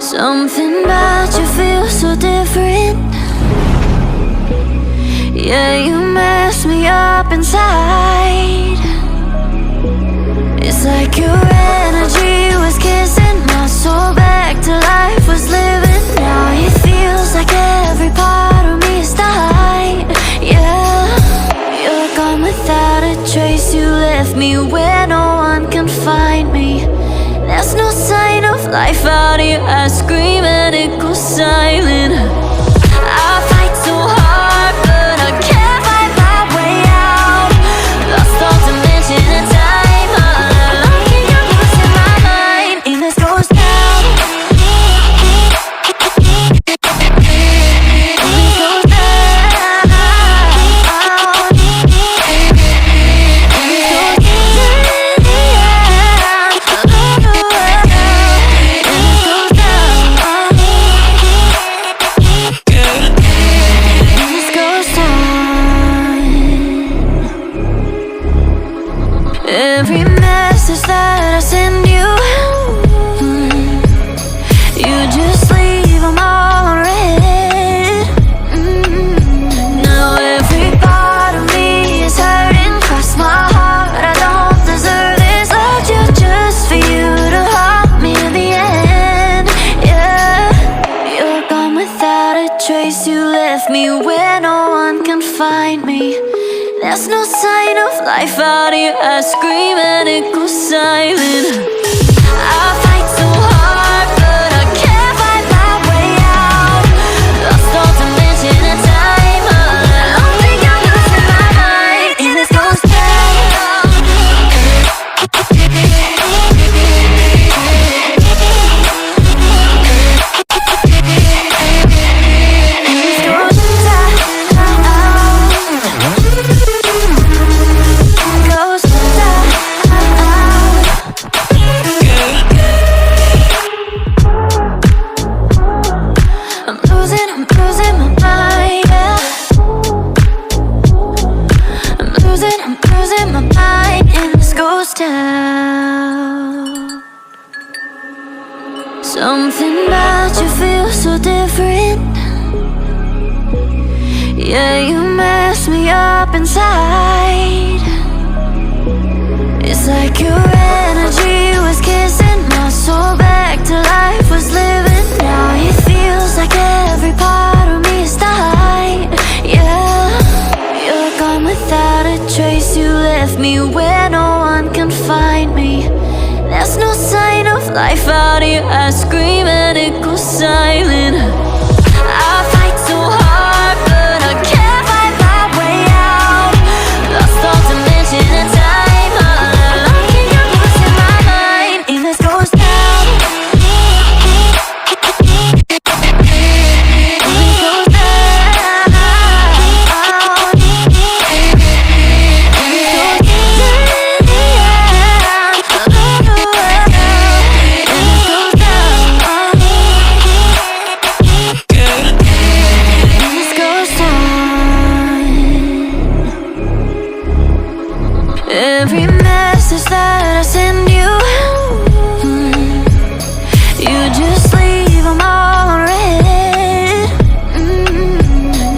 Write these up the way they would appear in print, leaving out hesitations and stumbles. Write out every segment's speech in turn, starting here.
Something about you feels so different. Yeah, you mess me up inside. It's like your energy was kissing my soul back to life, was living. Now it feels like every part of me is died. Yeah, you're gone without a trace. You left me where no one can find me. There's no sign of life out here. I scream and it goes silent. I fight so hard, but I can't find my way out. Lost all dimension and time. I'm getting lost in my mind. And this goes down. Every message that I send you, you just leave them all unread. Now every part of me is hurting. Cross my heart, I don't deserve this. Loved you just for you to haunt me in the end. Yeah, you're gone without a trace. You left me where no one can find me. There's no sign of life out here. I scream and it goes silent. I fight so hard, but I can't find my way out. Lost all dimension and time. I don't think I'm losing my mind. And this goes down. Something about you feels so different. Yeah, you mess me up inside. It's like your energy was kissing my soul back to life, was living. Now it feels like every part of me is died. Yeah, you're gone without a trace. You left me where no one can find me. There's no sign of life out here. I scream and it goes silent. I fight so hard, but I can't find my way out. Lost all dimension and time. I'm getting lost in my mind. And this goes down. Every message that I send you, you just leave them all unread.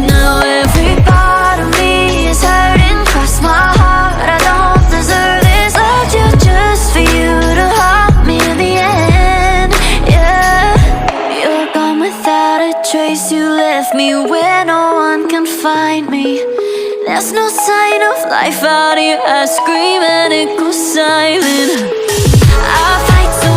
Now every part of me is hurting. Cross my heart, I don't deserve this. Loved you just for you to haunt me in the end. Yeah, you're gone without a trace. You left me where no one can find me. There's no sign of life out here. I scream and it goes silent. I fight so